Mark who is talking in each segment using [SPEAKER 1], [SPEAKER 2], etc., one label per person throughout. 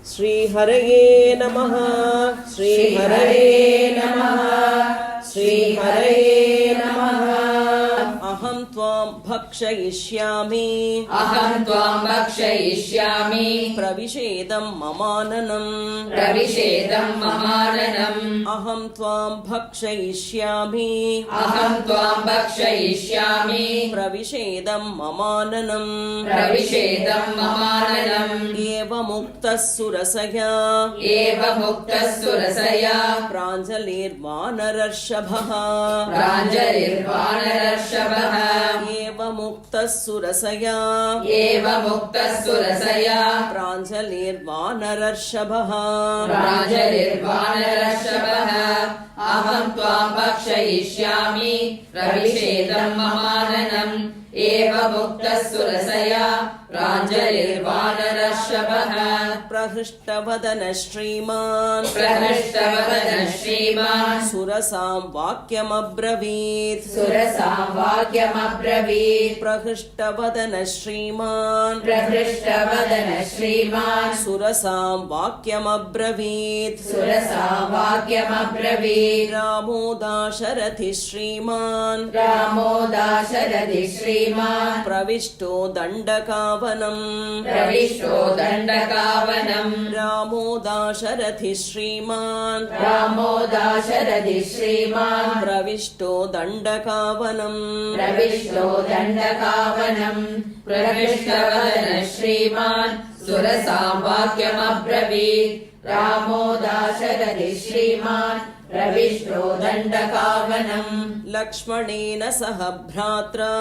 [SPEAKER 1] श्रीहरये नमः श्रीहरये नमः श्रीहरये नमः। अहं त्वां भक्षयिष्यामि प्रविशेदं ममाननम् अहं त्वां भक्षयिष्यामि प्रविशेदं ममाननम् एवमुक्तः सुरसया प्राञ्जलिर्वानरर्षभः एवमुक्तः सुरसया प्राञ्जलिर्वानरर्षभः
[SPEAKER 2] अहं त्वां भक्षयिष्यामि प्रविशेदं ममाननम् एवमुक्तः सुरसया प्राञ्जलिर्वानरर्षभः।
[SPEAKER 1] प्रहृष्टवदन श्रीमान् सुरसां वाक्यमब्रवीत् प्रहृष्टवदन श्रीमान् सुरसां वाक्यमब्रवीत् रामो दाशरथि श्रीमान् प्रविष्टो दण्डकावनम् रामो दाशरथि श्रीमान् प्रविष्टो दण्डकावनम्
[SPEAKER 2] प्रहृष्टवदन श्रीमान् सुरसां वाक्यमब्रवीत् रामो दाशरथि श्रीमान् प्रविष्टो दण्डकावनम्।
[SPEAKER 1] लक्ष्मणेन सह भ्रात्रा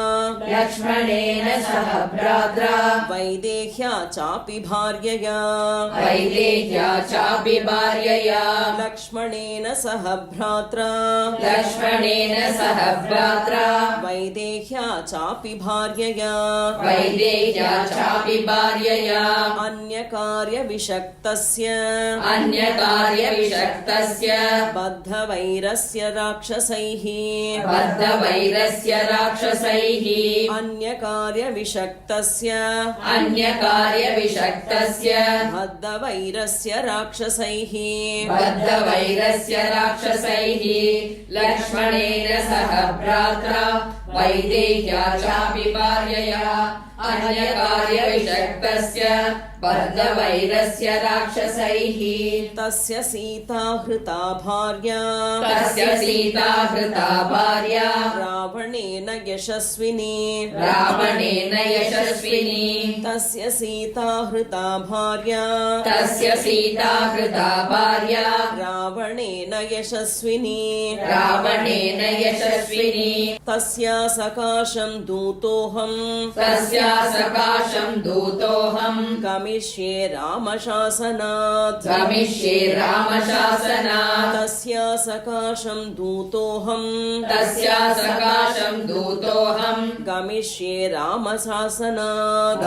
[SPEAKER 1] वैदेह्या चापि भार्यया लक्ष्मणेन सह भ्रात्रा वैदेह्या चापि भार्यया अन्यकार्यविषक्तस्य बद्धवैरस्य राक्षसैः अन्यकार्यविषक्तस्य बद्धवैरस्य राक्षसैः
[SPEAKER 2] लक्ष्मणेन सह भ्रात्रा वैदेह्या चापि भार्यया अन्यकार्यविषक्तस्य बद्धवैरस्य राक्षसैः
[SPEAKER 1] तस्य सीता हृता भार्या रावणेन यशस्विनी तस्य सीता हृता भार्या रावणेन यशस्विनी तस्या सकाशं दूतोऽहम् गमिष्ये रामशासनात् तस्या सकाशं दूतोऽहम् गमिष्ये रामशासनात्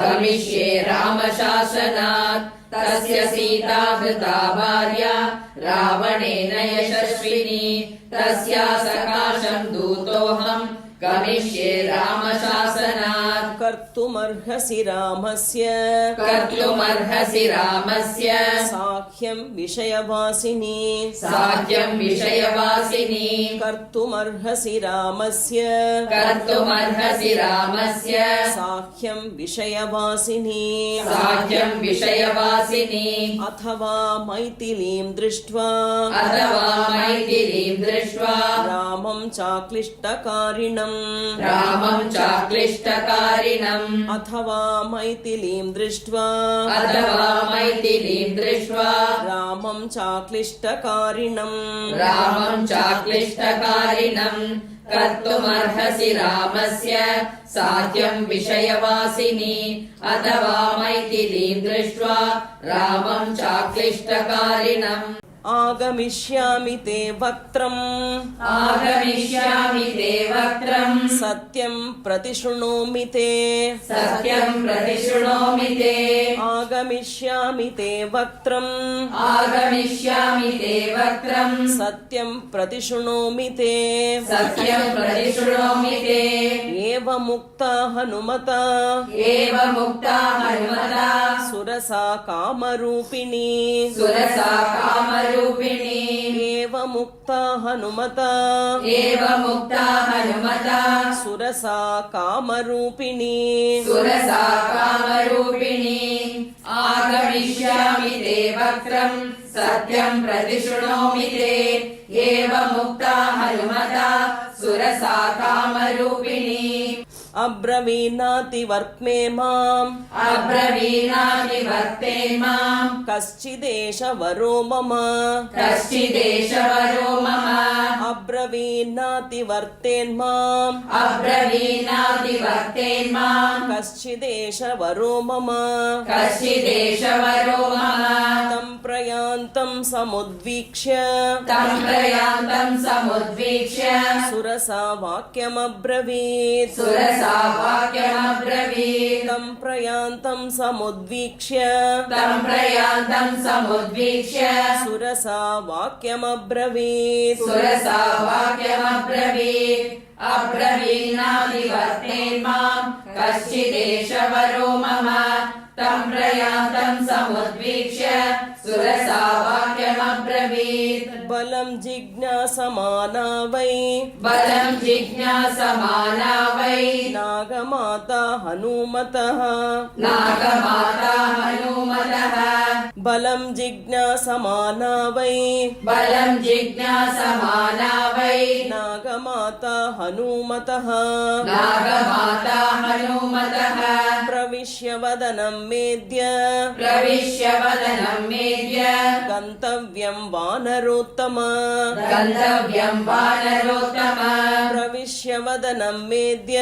[SPEAKER 2] तस्य सीता हृता भार्या रावणेन यशस्विनी तस्या सकाशं दूतोऽहम् गमिष्ये रामशासनात्।
[SPEAKER 1] कर्तुमर्हसि रामस्य साख्यं विषयवासिनी कर्तुमर्हसि रामस्य साख्यं विषयवासिनी अथवा मैथिलीं दृष्ट्वा रामं चाक्लिष्टकारिणम् अथवा मैथिलीं दृष्ट्वा रामं चाक्लिष्टकारिणम्
[SPEAKER 2] कर्तुमर्हसि रामस्य साध्यं विषयवासिनी अथवा मैथिलीं दृष्ट्वा रामं चाक्लिष्टकारिणम्
[SPEAKER 1] आगमिष्यामि ते वक्त्रम्
[SPEAKER 2] आगमिष्यामि ते वक्त्रम्
[SPEAKER 1] सत्यं प्रतिशृणोमि ते
[SPEAKER 2] सत्यम् प्रतिशृणोमि ते
[SPEAKER 1] आगमिष्यामि ते वक्त्रम्
[SPEAKER 2] आगमिष्यामि ते वक्त्रम्
[SPEAKER 1] सत्यं प्रतिशृणोमि ते
[SPEAKER 2] सत्यम् प्रतिशृणोमि ते
[SPEAKER 1] एवमुक्ता हनुमता
[SPEAKER 2] एवमुक्ता हनुमता
[SPEAKER 1] सुरसा कामरूपिणी
[SPEAKER 2] सुरसा कामरूपिणी
[SPEAKER 1] एवमुक्ता हनुमता
[SPEAKER 2] एवमुक्ता हनुमता
[SPEAKER 1] सुरसा कामरूपिणी
[SPEAKER 2] सुरसा कामरूपिणी आगमिष्यामि ते वक्त्रम् सत्यम् प्रतिशृणोमि ते एवमुक्ता हनुमता सुरसा कामरूपिणी
[SPEAKER 1] अब्रवीनातिवर्त्मे माम्
[SPEAKER 2] अब्रवीणातिवर्ते माम्
[SPEAKER 1] कश्चिदेष वरो मम
[SPEAKER 2] कश्चिदेशवरो मम
[SPEAKER 1] अब्रवीनातिवर्तेन्माम्
[SPEAKER 2] अब्रवीणातिवर्तेन्माम्
[SPEAKER 1] कश्चिदेष वरो मम
[SPEAKER 2] कश्चिदेशवरो मम
[SPEAKER 1] तं प्रयान्तं समुद्वीक्ष्य
[SPEAKER 2] तम् प्रयान्तम् समुद्वीक्ष्य
[SPEAKER 1] सुरसा वाक्यमब्रवीत्
[SPEAKER 2] सुरसा वाक्यमब्रवीत्
[SPEAKER 1] तं प्रयान्तं समुद्वीक्ष्य
[SPEAKER 2] तम् प्रयान्तम् समुद्वीक्ष्य
[SPEAKER 1] सुरसा वाक्यमब्रवीत्
[SPEAKER 2] सुरसा वाक्यमब्रवीत् अब्रवीणातिवर्तेन्माम् कश्चिदेशवरो मम तम् प्रयान्तम् समुद्वीक्ष्य सुरसा वाक्यमब्रवीत्
[SPEAKER 1] बलं जिज्ञासमाना वै
[SPEAKER 2] बलम् जिज्ञासमाना वै
[SPEAKER 1] नागमाता हनुमतः
[SPEAKER 2] नागमाता हनुमतः
[SPEAKER 1] बलं जिज्ञासमाना वै
[SPEAKER 2] बलम् जिज्ञासमाना वै
[SPEAKER 1] नागमाता हनुमतः
[SPEAKER 2] नागमाता हनुमतः
[SPEAKER 1] प्रविश्य वदनं मेद्य
[SPEAKER 2] प्रविश्य वदनम् मेद्य
[SPEAKER 1] गन्तव्यं वानरोत्तम
[SPEAKER 2] गन्तव्यम् वानरोत्तम
[SPEAKER 1] प्रविश्य वदनं मेद्य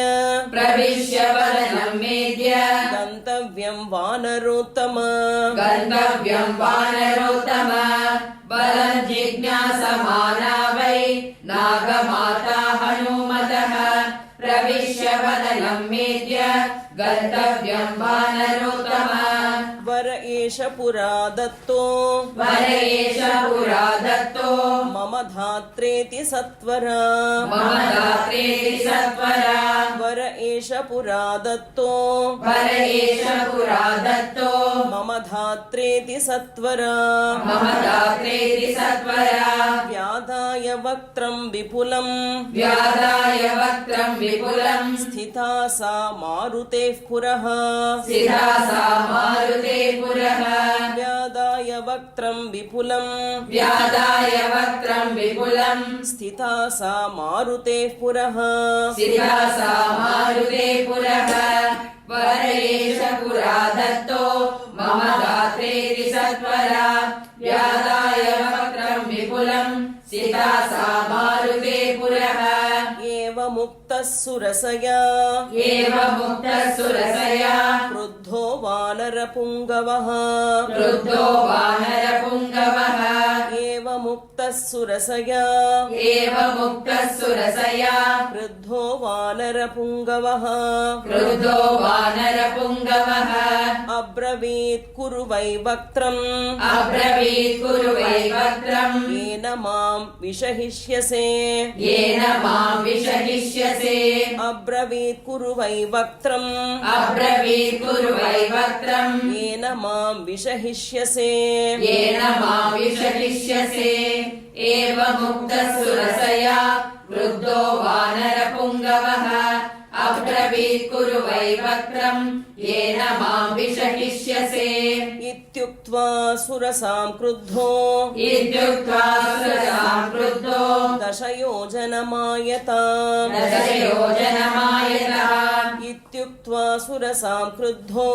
[SPEAKER 2] प्रविश्य वदनम् मेद्य
[SPEAKER 1] गन्तव्यं वानरोत्तम
[SPEAKER 2] गन्तव्यम् वानरोत्तम बलम् जिज्ञासमाना वै नागमाता हनुमतः प्रविश्य वदनम् मेद्य गन्तव्यम् वानरोत्तम
[SPEAKER 1] वर एष पुरा दत्तो
[SPEAKER 2] वर एष पुरा दत्तो
[SPEAKER 1] मम धात्रेति सत्वरा
[SPEAKER 2] मम दात्रेति सत्वरा
[SPEAKER 1] वर एष पुरा दत्तो
[SPEAKER 2] वर एष पुरा दत्तो
[SPEAKER 1] मम धात्रेति सत्वरा
[SPEAKER 2] मम दात्रेति सत्वरा
[SPEAKER 1] व्याधाय वक्त्रं विपुलम्
[SPEAKER 2] व्याधाय वक्त्रम् विपुलम्
[SPEAKER 1] स्थिता सा मारुतेः पुरः
[SPEAKER 2] स्थिता सा मारुते पुरः
[SPEAKER 1] व्याधाय वक्त्रं विपुलम्
[SPEAKER 2] व्याधाय वक्त्रम् विपुलम्
[SPEAKER 1] स्थिता सा मारुतेः पुरः
[SPEAKER 2] स्थिता सा मारुते पुरः वर एष पुरा दत्तो मम दात्रेति सत्वरा व्याधाय वक्त्रम् विपुलम् स्थिता सा मारुते पुरः
[SPEAKER 1] एवमुक्तः सुरसया
[SPEAKER 2] एवमुक्तः सुरसया
[SPEAKER 1] क्रुद्धो वानरपुङ्गवः
[SPEAKER 2] क्रुद्धो वानरपुङ्गवः
[SPEAKER 1] एवमुक्तः सुरसया
[SPEAKER 2] एवमुक्तः सुरसया
[SPEAKER 1] क्रुद्धो वानरपुङ्गवः
[SPEAKER 2] क्रुद्धो वानरपुङ्गवः
[SPEAKER 1] अब्रवीत् कुरु वै वक्त्रम्
[SPEAKER 2] अब्रवीत् कुरु वै वक्त्रम्
[SPEAKER 1] येन मां विषहिष्यसे
[SPEAKER 2] येन माम् विषहिष्यसे
[SPEAKER 1] अब्रवीत् कुरु वै वक्त्रम्
[SPEAKER 2] अब्रवीत् कुरु वै वक्त्रम्
[SPEAKER 1] येन मां विषहिष्यसे
[SPEAKER 2] येन माम् विषहिष्यसे एवमुक्तः सुरसया क्रुद्धो वानरपुङ्गवः अब्रवीत् कुरु वै वक्त्रम् येन माम् विषहिष्यसे
[SPEAKER 1] इत्युक्त्वा सुरसां क्रुद्धो
[SPEAKER 2] इत्युक्त्वा सुरसाम् क्रुद्धो
[SPEAKER 1] दशयोजनमायताम्
[SPEAKER 2] दशयोजनमायताम्
[SPEAKER 1] इत्युक्त्वा सुरसां क्रुद्धो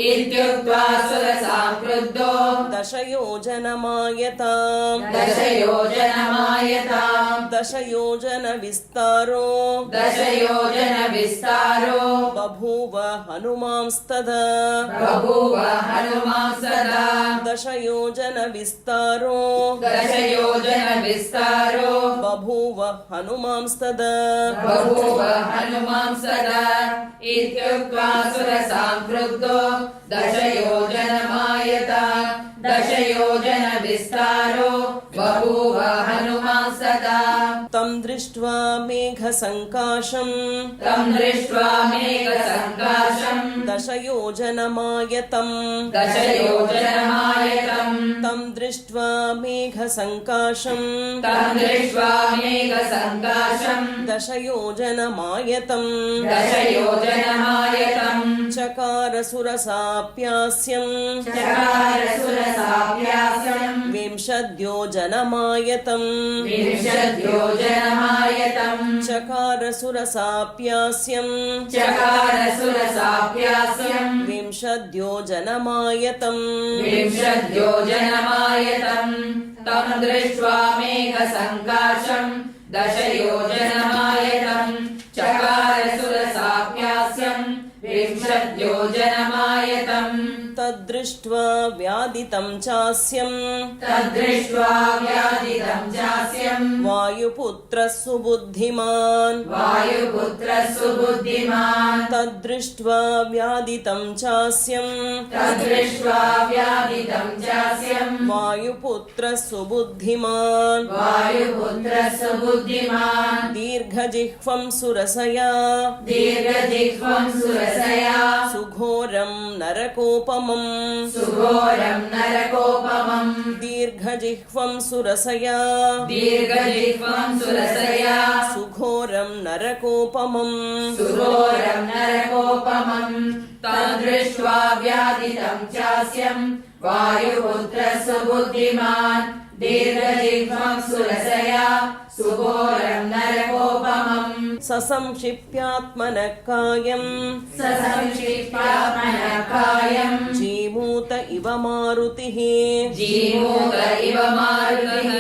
[SPEAKER 2] इत्युक्त्वा सुरसां क्रुद्धो
[SPEAKER 1] दशयोजनमायताम्
[SPEAKER 2] दशयोजनमायताम्
[SPEAKER 1] दशयोजनविस्तारो
[SPEAKER 2] दशयोजनविस्तारो
[SPEAKER 1] बभूव हनुमांस्तदा
[SPEAKER 2] बभूव हनुमांस्तदा
[SPEAKER 1] दशयोजनविस्तारो
[SPEAKER 2] दशयोजनविस्तारो
[SPEAKER 1] बभूव हनुमांस्तदा
[SPEAKER 2] बभूव हनुमांस्तदा इत्युक्त्वा सुरसां क्रुद्धो दशयोजनमायताम् दशयोजनविस्तारो बभूव हनुमांस्तदा
[SPEAKER 1] तं दृष्ट्वा मेघसङ्काशम्
[SPEAKER 2] तं दृष्ट्वा मेघसङ्काशम्
[SPEAKER 1] दशयोजनमायतम्
[SPEAKER 2] दशयोजनमायतम्
[SPEAKER 1] तं दृष्ट्वा मेघसङ्काशम्
[SPEAKER 2] तं दृष्ट्वा मेघसङ्काशम्
[SPEAKER 1] दशयोजनमायतम्
[SPEAKER 2] दशयोजनमायतम्
[SPEAKER 1] चकार सुरसाप्यास्यम्
[SPEAKER 2] चकार सुरसाप्यास्यम्
[SPEAKER 1] विंशद्योजनमायतम्
[SPEAKER 2] विंशद्योजनमायतम्
[SPEAKER 1] चकार सुरसाप्यास्यम्
[SPEAKER 2] चकार सुरसाप्यास्यम्
[SPEAKER 1] विंशद्योजनमायतम्
[SPEAKER 2] विंशद्योजनमायतम् तं दृष्ट्वा मेघसङ्काशम् दशयोजनमायतम् चकार सुरसाप्यास्यम् विंशद्योजनमायतम्
[SPEAKER 1] तद्दृष्ट्वा व्यादितं चास्यम्
[SPEAKER 2] तद्दृष्ट्वा व्यादितं चास्यम्
[SPEAKER 1] वायुपुत्रः सुबुद्धिमान्
[SPEAKER 2] वायुपुत्रः सुबुद्धिमान्
[SPEAKER 1] तद्दृष्ट्वा व्यादितं चास्यम्
[SPEAKER 2] तद्दृष्ट्वा व्यादितं चास्यम्
[SPEAKER 1] वायुपुत्रः सुबुद्धिमान्
[SPEAKER 2] वायुपुत्रः सुबुद्धिमान्
[SPEAKER 1] दीर्घजिह्वं सुरसया
[SPEAKER 2] दीर्घजिह्वं सुरसया
[SPEAKER 1] सुघोरं नरकोपमम्
[SPEAKER 2] सुघोरं नरकोपमम्
[SPEAKER 1] दीर्घजिह्वं सुरसया
[SPEAKER 2] दीर्घजिह्वं सुरसया
[SPEAKER 1] सुघोरं नरकोपमम्
[SPEAKER 2] सुघोरं नरकोपमम् तद्दृष्ट्वा व्यादितं चास्यम् वायुपुत्रः सुबुद्धिमान् दीर्घजिह्वं सुरसया सुघोरं नरकोपमम्
[SPEAKER 1] ससंक्षिप्यात्मनः कायम्
[SPEAKER 2] ससंक्षिप्यात्मनः कायम्
[SPEAKER 1] जीमूत इव मारुतिः
[SPEAKER 2] जीमूत इव मारुतिः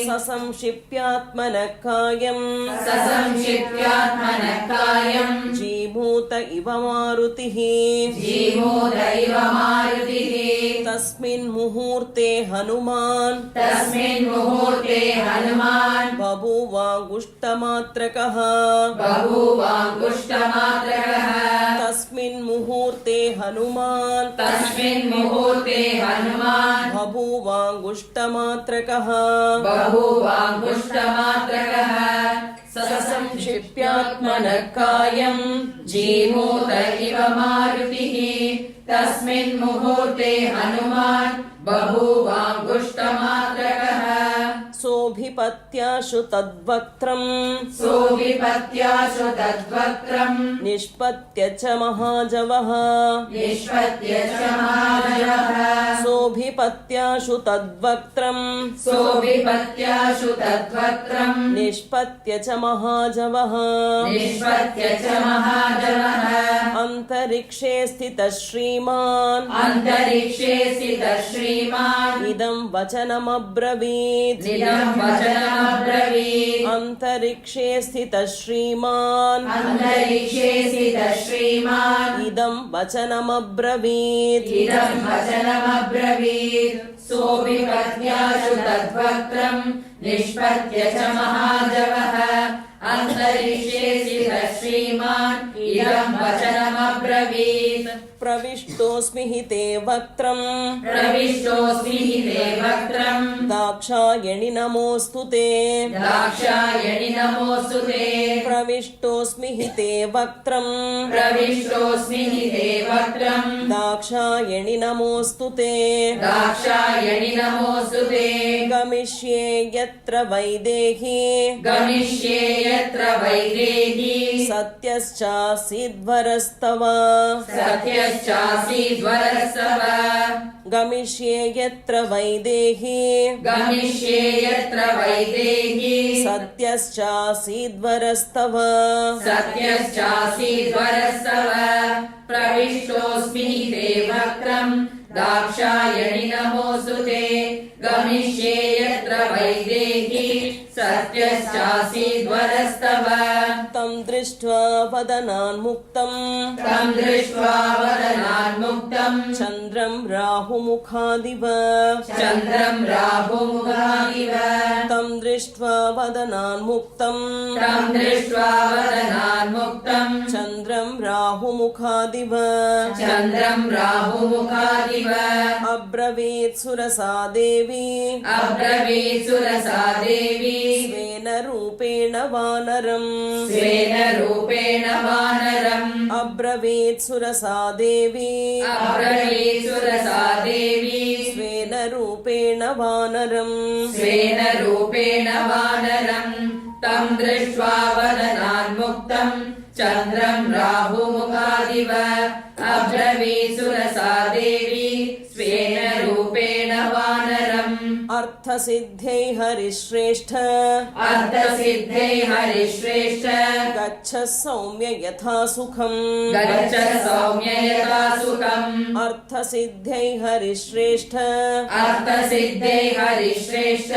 [SPEAKER 1] ससंक्षिप्यात्मनः कायम्
[SPEAKER 2] ससंक्षिप्यात्मनः कायम्
[SPEAKER 1] जीमूत इव मारुतिः
[SPEAKER 2] जीमूत इव मारुतिः
[SPEAKER 1] तस्मिन् मुहूर्ते हनुमान्
[SPEAKER 2] तस्मिन् मुहूर्ते हनुमान्
[SPEAKER 1] बभूवाङ्गुष्टमात्रकः
[SPEAKER 2] बभूवाङ्गुष्टमात्रकः
[SPEAKER 1] तस्मिन् मुहूर्ते हनुमान्
[SPEAKER 2] तस्मिन् मुहूर्ते हनुमान्
[SPEAKER 1] बभूवाङ्गुष्टमात्रकः
[SPEAKER 2] बभूवाङ्गुष्टमात्रकः ससंक्षिप्यात्मनः कायम् जीमूत इव मारुतिः तस्मिन् मुहूर्ते हनुमान् बभूवाङ्गुष्टमात्रकः
[SPEAKER 1] सोऽभिपत्याशु तद्वक्त्रम्
[SPEAKER 2] सोऽभिपत्याशु तद्वक्त्रम्
[SPEAKER 1] निष्पत्य च महाजवः
[SPEAKER 2] निष्पत्य च महाजवः
[SPEAKER 1] सोऽभिपत्याशु तद्वक्त्रम्
[SPEAKER 2] सोऽभिपत्याशु तद्वक्त्रम्
[SPEAKER 1] निष्पत्य च महाजवः
[SPEAKER 2] निष्पत्य च महाजवः
[SPEAKER 1] अन्तरिक्षे स्थितः श्रीमान्
[SPEAKER 2] अन्तरिक्षे स्थितः श्रीमान्
[SPEAKER 1] इदं वचनमब्रवीत्
[SPEAKER 2] इदं वचनमब्रवीत्
[SPEAKER 1] अन्तरिक्षे स्थितः श्रीमान्
[SPEAKER 2] अन्तरिक्षे स्थितः श्रीमान्
[SPEAKER 1] इदं वचनमब्रवीत्
[SPEAKER 2] इदं वचनमब्रवीत् सोऽभिपत्याशु तद्वक्त्रम् निष्पत्य च महाजवः अन्तरिक्षे स्थितः श्रीमान् इदं वचनमब्रवीत्
[SPEAKER 1] प्रविष्टोऽस्मि हि ते वक्त्रम्
[SPEAKER 2] प्रविष्टोऽस्मि हि ते वक्त्रम्
[SPEAKER 1] दाक्षायणि नमोऽस्तु ते
[SPEAKER 2] दाक्षायणि नमोऽस्तु ते
[SPEAKER 1] प्रविष्टोऽस्मि हि ते वक्त्रम्
[SPEAKER 2] प्रविष्टोऽस्मि हि ते वक्त्रम्
[SPEAKER 1] दाक्षायणि नमोऽस्तु ते
[SPEAKER 2] दाक्षायणि नमोऽस्तु ते
[SPEAKER 1] गमिष्ये यत्र वैदेही
[SPEAKER 2] गमिष्ये यत्र वैदेही
[SPEAKER 1] सत्यश्चासीद्वरस्तव
[SPEAKER 2] सत्यश्चासीद्वरस्तव
[SPEAKER 1] गमिष्ये यत्र वैदेही
[SPEAKER 2] गमिष्ये यत्र वैदेही
[SPEAKER 1] सत्यश्चासीद्वरस्तव
[SPEAKER 2] सत्यश्चासीद्वरस्तव प्रविष्टोऽस्मि ते वक्त्रम् दाक्षायणि नमोऽस्तु ते गमिष्ये यत्र वैदेही सत्यश्चासीद्वरस्तव
[SPEAKER 1] तं दृष्ट्वा वदनान्मुक्तम्
[SPEAKER 2] तं दृष्ट्वा वदनान्मुक्तम्
[SPEAKER 1] चन्द्रं राहुमुखादिव
[SPEAKER 2] चन्द्रम् राहुमुखादिव
[SPEAKER 1] तं दृष्ट्वा वदनान्मुक्तम्
[SPEAKER 2] तं दृष्ट्वा वदनान्मुक्तम्
[SPEAKER 1] चन्द्रं राहुमुखादिव
[SPEAKER 2] चन्द्रम् राहुमुखादिव
[SPEAKER 1] अब्रवीत् सुरसा देवी
[SPEAKER 2] अब्रवीत् सुरसा देवी
[SPEAKER 1] स्वेन रूपेण वानरम्
[SPEAKER 2] स्वेन रूपेण वानरम्
[SPEAKER 1] अब्रवीत् सुरसा देवी
[SPEAKER 2] अब्रवीत् सुरसा देवी
[SPEAKER 1] स्वेन रूपेण वानरम्
[SPEAKER 2] स्वेन रूपेण वानरम् तं दृष्ट्वा वदनान्मुक्तम् चन्द्रम् राहुमुखादिव अब्रवीत् सुरसा देवी स्वेन रूपेण वानरम्
[SPEAKER 1] अर्थसिद्ध्यै हरिश्रेष्ठ
[SPEAKER 2] अर्थसिद्धे हरिश्रेष्ठ
[SPEAKER 1] गच्छ सौम्य यथा सुखम्
[SPEAKER 2] गच्छ सौम्य यथा सुखम्
[SPEAKER 1] अर्थसिद्ध्यै हरिश्रेष्ठ
[SPEAKER 2] अर्थसिद्धे हरिश्रेष्ठ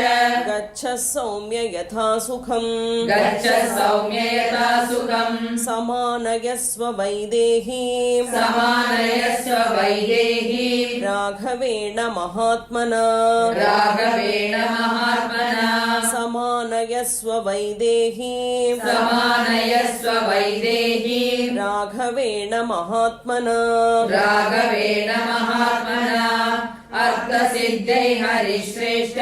[SPEAKER 1] गच्छ सौम्य यथा सुखम्
[SPEAKER 2] गच्छ सौम्य यथा सुखम्
[SPEAKER 1] समानयस्व वैदेहीं
[SPEAKER 2] समानयस्व वैदेहीं
[SPEAKER 1] राघवेण महात्मना
[SPEAKER 2] राघवेण महात्मना
[SPEAKER 1] समानयस्व वैदेहीं
[SPEAKER 2] समानयस्व वैदेहीं
[SPEAKER 1] राघवेण महात्मना
[SPEAKER 2] राघवेण महात्मना अर्थसिद्धे हरिश्रेष्ठ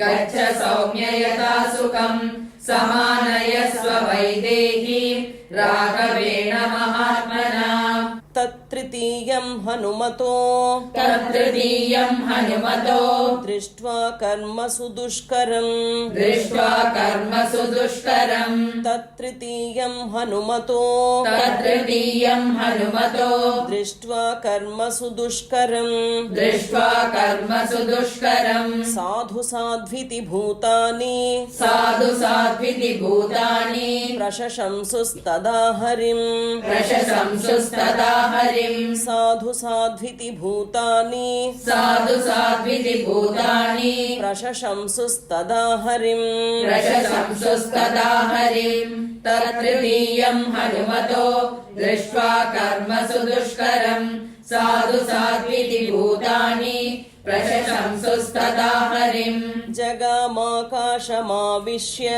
[SPEAKER 2] गच्छ सौम्य यथा सुखम् समानयस्व वैदेहीं राघवेण महात्मना
[SPEAKER 1] तत्तृतीयं हनुमतो
[SPEAKER 2] तत्तृतीयम् हनुमतो
[SPEAKER 1] दृष्ट्वा कर्मसु दुष्करम्
[SPEAKER 2] दृष्ट्वा कर्मसु दुष्करम्
[SPEAKER 1] तत्तृतीयं हनुमतो
[SPEAKER 2] तत्तृतीयम् हनुमतो
[SPEAKER 1] दृष्ट्वा कर्मसु दुष्करम्
[SPEAKER 2] दृष्ट्वा कर्मसु दुष्करम्
[SPEAKER 1] साधु साध्विति भूतानि
[SPEAKER 2] साधु साध्विति भूतानि
[SPEAKER 1] प्रशशंसुस्तदा हरिम्
[SPEAKER 2] प्रशशंसुस्तदा हरिम्
[SPEAKER 1] साधु साध्विति भूतानि
[SPEAKER 2] साधु साध्विति भूतानि
[SPEAKER 1] प्रशशंसुस्तदा हरिम्
[SPEAKER 2] प्रशशंसुस्तदा हरिम् तत्तृतीयम् हनुमतो दृष्ट्वा कर्मसु दुष्करम् साधु साध्विति भूतानि प्रशशंसुस्तदा हरिम्
[SPEAKER 1] जगामाकाशमाविश्य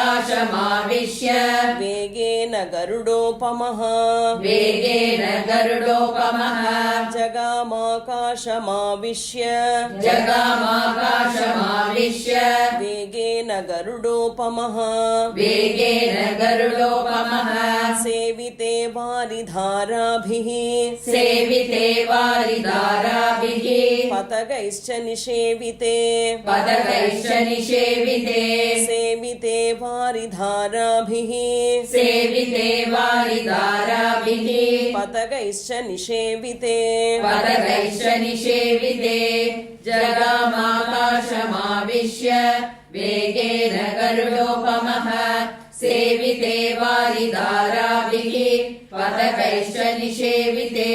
[SPEAKER 2] जगामाकाशमाविश्य
[SPEAKER 1] वेगेन गरुडोपमः
[SPEAKER 2] वेगेन गरुडोपमः
[SPEAKER 1] जगामाकाशमाविश्य
[SPEAKER 2] जगामाकाशमाविश्य
[SPEAKER 1] वेगेन गरुडोपमः
[SPEAKER 2] वेगेन गरुडोपमः
[SPEAKER 1] सेविते वारिधाराभिः
[SPEAKER 2] सेविते वारिधाराभिः
[SPEAKER 1] पतगैश्च निषेविते
[SPEAKER 2] पदकैश्च निषेविते
[SPEAKER 1] सेविते वारिधाराभिः
[SPEAKER 2] सेविते वारिधाराभिः
[SPEAKER 1] पतगैश्च निषेविते
[SPEAKER 2] पदकैश्च निषेविते जगामाकाशमाविश्य वेगेन गरुडोपमः सेविते वारिधाराभिः पदकैश्च निषेविते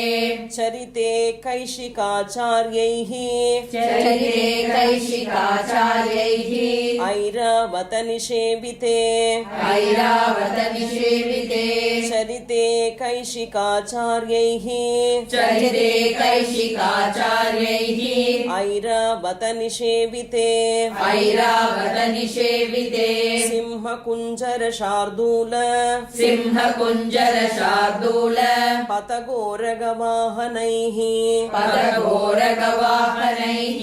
[SPEAKER 1] चरिते कैशिकाचार्यैः
[SPEAKER 2] चरिते कैशिकाचार्यैः
[SPEAKER 1] ऐरावत निषेविते
[SPEAKER 2] ऐरावत निषेविते
[SPEAKER 1] चरिते कैशिकाचार्यैः
[SPEAKER 2] चरिते कैशिकाचार्यैः
[SPEAKER 1] ऐरावत निषेविते
[SPEAKER 2] ऐरावत निषेविते
[SPEAKER 1] सिंहकुञ्जर शार्दूल
[SPEAKER 2] सिंहकुञ्जर शार्दूल
[SPEAKER 1] पतगोरगवाहनैः
[SPEAKER 2] पतघोरगवाहनैः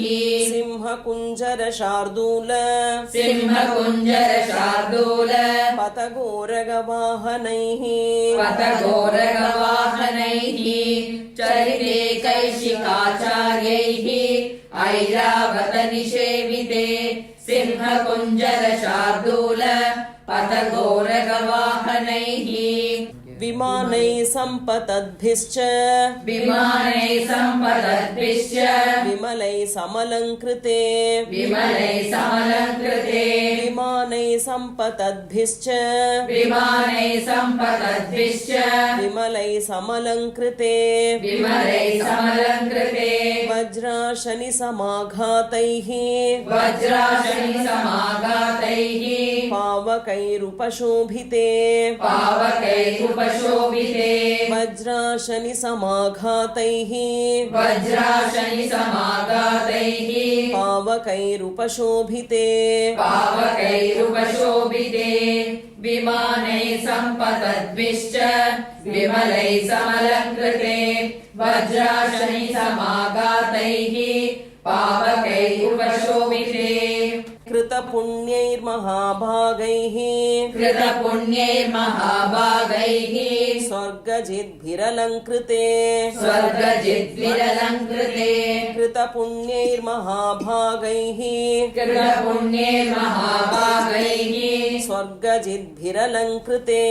[SPEAKER 1] सिंहकुञ्जर शार्दूल
[SPEAKER 2] सिंहकुञ्जर शार्दूल
[SPEAKER 1] पतगोरगवाहनैः
[SPEAKER 2] पतघोरगवाहनैः चरिते कैशिकाचार्यैः ऐरावत निषेविते सिंहकुञ्जरशार्दूल पथघोरगवाहनैः
[SPEAKER 1] विमानैः सम्पतद्भिश्च
[SPEAKER 2] विमानैः सम्पदद्भिश्च
[SPEAKER 1] विमलैः समलङ्कृते
[SPEAKER 2] विमलैः समलङ्कृते
[SPEAKER 1] विमानैः सम्पतद्भिश्च
[SPEAKER 2] विमानैः सम्पदद्भिश्च
[SPEAKER 1] विमलैः समलङ्कृते
[SPEAKER 2] विमलैः समलङ्कृते
[SPEAKER 1] वज्राशनि समाघातैः
[SPEAKER 2] वज्राशनि समाघातैः
[SPEAKER 1] पावकैरुपशोभिते
[SPEAKER 2] पावकैरुपशोभिते
[SPEAKER 1] वज्राशनि समाघातैः
[SPEAKER 2] वज्राशनि समाघातैः
[SPEAKER 1] पावकैरुपशोभिते
[SPEAKER 2] पावकैरुपशोभिते विमानैः सम्पतद्भिश्च विमलैः समलङ्कृते वज्राशनि समाघातैः पावकैरुपशोभिते
[SPEAKER 1] कृतपुण्यैर्महाभागैः
[SPEAKER 2] कृतपुण्यैर्महाभागैः
[SPEAKER 1] स्वर्गजिद्भिरलङ्कृते
[SPEAKER 2] स्वर्गजिद्विरलङ्कृते
[SPEAKER 1] कृतपुण्यैर्महाभागैः
[SPEAKER 2] कृतपुण्यैर्महाभागैः
[SPEAKER 1] स्वर्गजिद्भिरलङ्कृते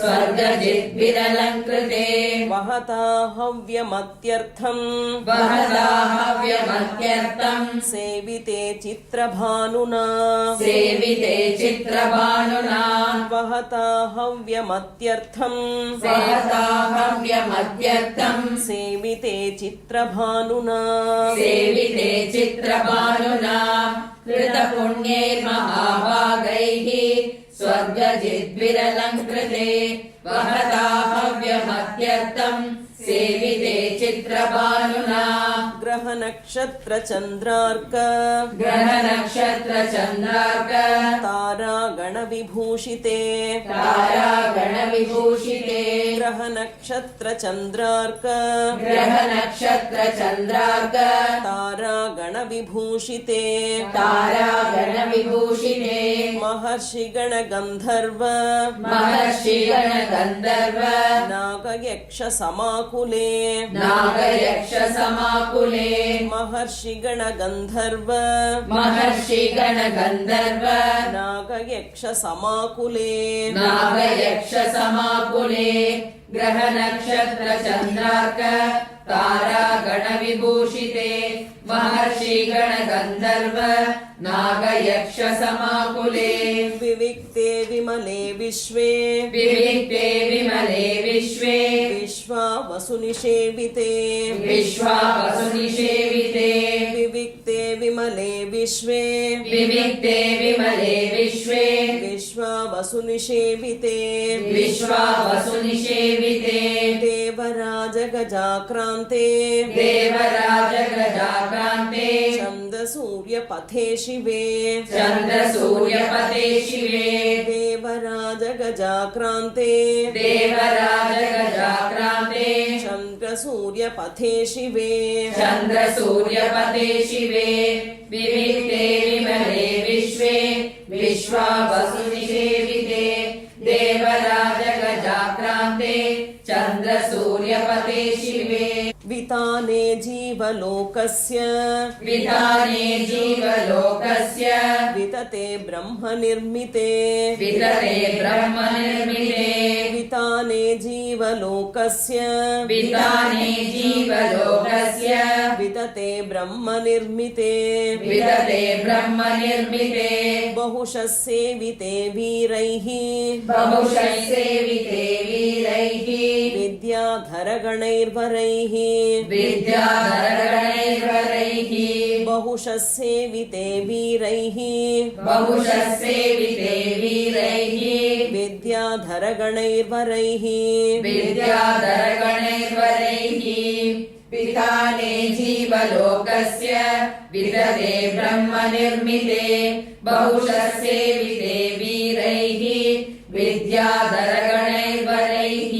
[SPEAKER 2] स्वर्गजिद्विरलङ्कृते
[SPEAKER 1] वहता हव्यमत्यर्थम्
[SPEAKER 2] वहदाहव्यमत्यर्थम्
[SPEAKER 1] सेविते चित्रभानुना
[SPEAKER 2] सेविते चित्रभानुना
[SPEAKER 1] वहता हव्यमत्यर्थम्
[SPEAKER 2] वहदाहव्यमत्यर्थम्
[SPEAKER 1] सेविते चित्रभानुना
[SPEAKER 2] सेविते चित्रभानुना कृतपुण्यैर्महाभागैः स्वर्गजिद्विरलङ्कृते वहदाहव्यमत्यर्थम् सेविते चित्रभानुना
[SPEAKER 1] ग्रहनक्षत्रचन्द्रार्क
[SPEAKER 2] ग्रहनक्षत्रचन्द्रार्क
[SPEAKER 1] तारागणविभूषिते
[SPEAKER 2] तारागणविभूषिते
[SPEAKER 1] ग्रहनक्षत्रचन्द्रार्क
[SPEAKER 2] ग्रहनक्षत्रचन्द्रार्क
[SPEAKER 1] तारागणविभूषिते
[SPEAKER 2] तारागणविभूषिते
[SPEAKER 1] महर्षिगणगन्धर्व
[SPEAKER 2] महर्षिगणगन्धर्व
[SPEAKER 1] नागयक्षसमाकुले
[SPEAKER 2] नागयक्षसमाकुले
[SPEAKER 1] महर्षिगणगन्धर्व
[SPEAKER 2] महर्षिगणगन्धर्व
[SPEAKER 1] नागयक्षसमाकुले
[SPEAKER 2] नागयक्षसमाकुले ग्रहनक्षत्रचन्द्रार्क तारागणविभूषिते महर्षिगणगन्धर्व नागयक्षसमाकुले
[SPEAKER 1] विविक्ते विमले विश्वे
[SPEAKER 2] विविक्ते विमले विश्वे
[SPEAKER 1] विश्वावसुनिषेविते
[SPEAKER 2] विश्वावसुनिषेविते
[SPEAKER 1] विविक्ते विमले विश्वे
[SPEAKER 2] विविक्ते विमले विश्वे
[SPEAKER 1] विश्वावसुनिषेविते
[SPEAKER 2] विश्वावसुनिषेविते
[SPEAKER 1] देवराजगजाक्रान्ते
[SPEAKER 2] देवराजगजाक्रान्ते
[SPEAKER 1] चन्द्रसूर्यपथे शिवे
[SPEAKER 2] चन्द्रसूर्यपते शिवे
[SPEAKER 1] देवराजगजाक्रान्ते
[SPEAKER 2] देवराजगजाक्रान्ते
[SPEAKER 1] चन्द्रसूर्यपथे शिवे
[SPEAKER 2] चन्द्रसूर्यपते शिवे विविक्ते विमले विश्वे विश्वावसुनिषेविते देवराजगजाक्रान्ते चन्द्रसूर्यपते शिवे
[SPEAKER 1] विताने जीवलोकस्य
[SPEAKER 2] विधाने जीवलोकस्य
[SPEAKER 1] वितते ब्रह्मनिर्मिते
[SPEAKER 2] वितते ब्रह्मनिर्मिते
[SPEAKER 1] विताने जीवलोकस्य
[SPEAKER 2] विताने जीवलोकस्य
[SPEAKER 1] वितते ब्रह्मनिर्मिते
[SPEAKER 2] वितते ब्रह्मनिर्मिते
[SPEAKER 1] बहुशः सेविते वीरैः
[SPEAKER 2] बहुशः सेविते वीरैः
[SPEAKER 1] विद्याधरगणैर्वरैः
[SPEAKER 2] विद्याधरगणैर्वरैः
[SPEAKER 1] बहुशः सेविते वीरैः
[SPEAKER 2] बहुशः सेविते वीरैः
[SPEAKER 1] विद्याधरगणैर्वरैः
[SPEAKER 2] विद्याधरगणैर्वरैः विताने जीवलोकस्य वितते ब्रह्मनिर्मिते बहुशः सेविते वीरैः विद्याधरगणैर्वरैः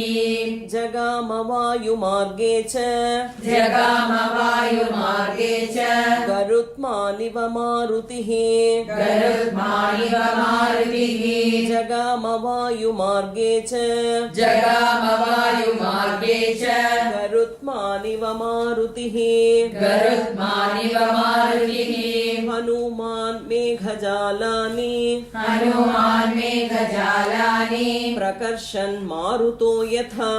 [SPEAKER 1] जगाम जगामवायुमार्गे च
[SPEAKER 2] जगामवायुमार्गे च
[SPEAKER 1] गरुत्मानिव मारुतिः
[SPEAKER 2] गरुत्मानिव मारुतिः
[SPEAKER 1] जगामवायुमार्गे च
[SPEAKER 2] जगामवायुमार्गे च
[SPEAKER 1] गरुत्मानिव मारुतिः
[SPEAKER 2] गरुत्मानिव मारुतिः
[SPEAKER 1] हनुमान् मेघजालानि
[SPEAKER 2] हनुमान् मेघजालानि
[SPEAKER 1] प्रकर्षन् मारुतो यथा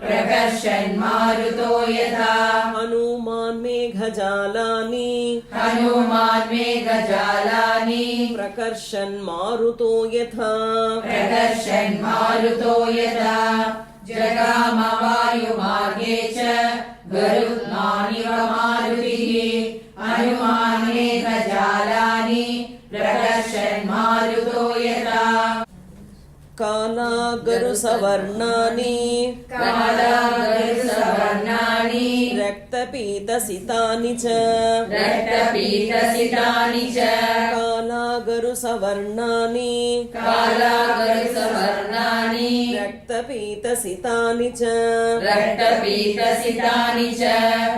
[SPEAKER 2] प्रकर्षन् मारुतो यथा
[SPEAKER 1] हनुमान् मेघजालानि
[SPEAKER 2] हनुमान् मेघजालानि
[SPEAKER 1] प्रकर्षन् मारुतो यथा
[SPEAKER 2] प्रकर्षन् मारुतो यथा जगामवायुमार्गे च गरुत्मानिव मारुतिः हनुमान् मेघजालानि प्रकर्षन् मारुतो यथा
[SPEAKER 1] कालागरुसवर्णानि
[SPEAKER 2] कालागरुसवर्णानि
[SPEAKER 1] रक्तपीतसितानि च
[SPEAKER 2] रक्तपीतसितानि च
[SPEAKER 1] कालागरुसवर्णानि
[SPEAKER 2] कालागरुसवर्णानि
[SPEAKER 1] रक्तपीतसितानि च
[SPEAKER 2] रक्तपीतसितानि च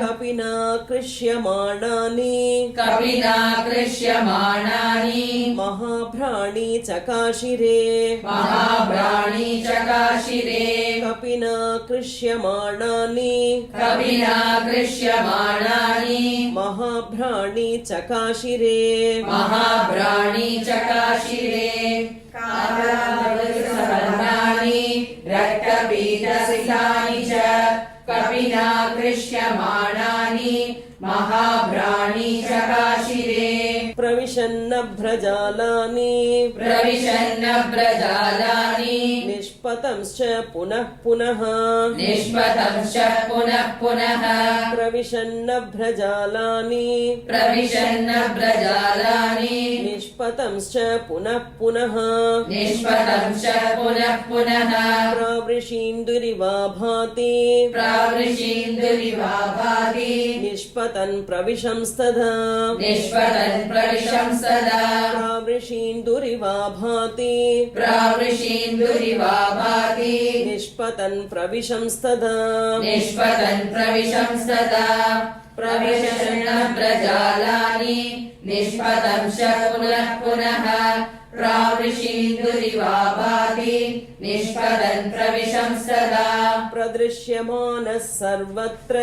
[SPEAKER 1] कपिना कृष्यमाणानि
[SPEAKER 2] कपिना कृष्यमाणानि
[SPEAKER 1] महाभ्राणी चकाशिरे
[SPEAKER 2] महाभ्राणी चकाशिरे
[SPEAKER 1] कपिना कृष्यमाणानि
[SPEAKER 2] कपिना कृष्यमाणानि
[SPEAKER 1] महाभ्राणी चकाशिरे
[SPEAKER 2] महाभ्राणी चकाशिरे कालागरुसवर्णानि रक्तपीतसितानि च कपिना कृष्यमाणानि महाभ्राणी चकाशिरे
[SPEAKER 1] प्रविशन्नभ्रजालानि
[SPEAKER 2] प्रविशन्नभ्रजालानि
[SPEAKER 1] निष्पतंश्च पुनः पुनः
[SPEAKER 2] निष्पतंश्च पुनः पुनः
[SPEAKER 1] प्रविशन्नभ्रजालानि
[SPEAKER 2] प्रविशन्नभ्रजालानि
[SPEAKER 1] निष्पतंश्च पुनः पुनः
[SPEAKER 2] निष्पतंश्च पुनः पुनः
[SPEAKER 1] प्रवृषीन्दुरिवा भाति
[SPEAKER 2] प्रावृषीन्दुरिवा भाति
[SPEAKER 1] निष्पतन् प्रविशंस्तदा
[SPEAKER 2] निष्पतन् प्रविशंसदा
[SPEAKER 1] प्रवृषीन्दुरिवा भाति
[SPEAKER 2] प्रावृषीन्दुरिवा भाति
[SPEAKER 1] निष्पतन् प्रविशंस्तदा
[SPEAKER 2] निष्पतन् प्रविशंसदा प्रविशन्नभ्रजालानि निष्पतंश्च पुनः पुनः प्रावृषीन्दुरिवा भाति निष्पतन् प्रविशंसदा
[SPEAKER 1] प्रदृश्यमानः सर्वत्र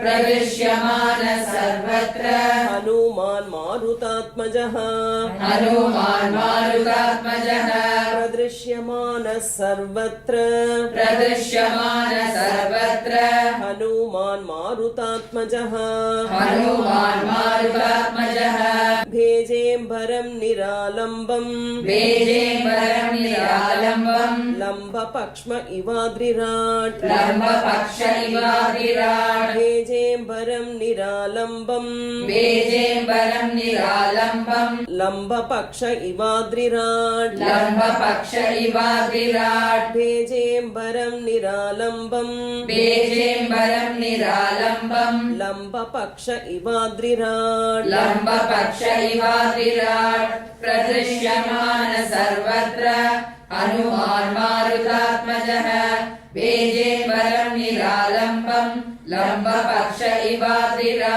[SPEAKER 2] प्रदृश्यमानः सर्वत्र
[SPEAKER 1] हनुमान् मारुतात्मजः
[SPEAKER 2] हनुमान् मारुतात्मजः
[SPEAKER 1] प्रदृश्यमानः सर्वत्र
[SPEAKER 2] प्रदृश्यमानः सर्वत्र
[SPEAKER 1] हनुमान् मारुतात्मजः
[SPEAKER 2] हनुमान् मारुतात्मजः
[SPEAKER 1] भेजेम्बरं निरालम्बम्
[SPEAKER 2] वेजेम्बरं निरालम्बम्
[SPEAKER 1] लम्बपक्ष्म इवाद्रिराट्
[SPEAKER 2] लम्बपक्ष इवादिराट्
[SPEAKER 1] भेजेम्बरं निरालम्बम्
[SPEAKER 2] वेजेम्बरं निरालम्बम्
[SPEAKER 1] लम्बपक्ष इवाद्रिराट्
[SPEAKER 2] लम्बपक्ष इवादिराट्
[SPEAKER 1] भेजेम्बरं निरालम्बम्
[SPEAKER 2] वेजेम्बरं निरालम्बम्
[SPEAKER 1] लम्बपक्ष इवाद्रिराट्
[SPEAKER 2] लम्बपक्ष इवादिराट् प्रदृश्यमान सर्वत्र हनुमान् मारुतात्मजः वेजेम्बरं निरालम्बम् लम्बपक्ष इवादिराट्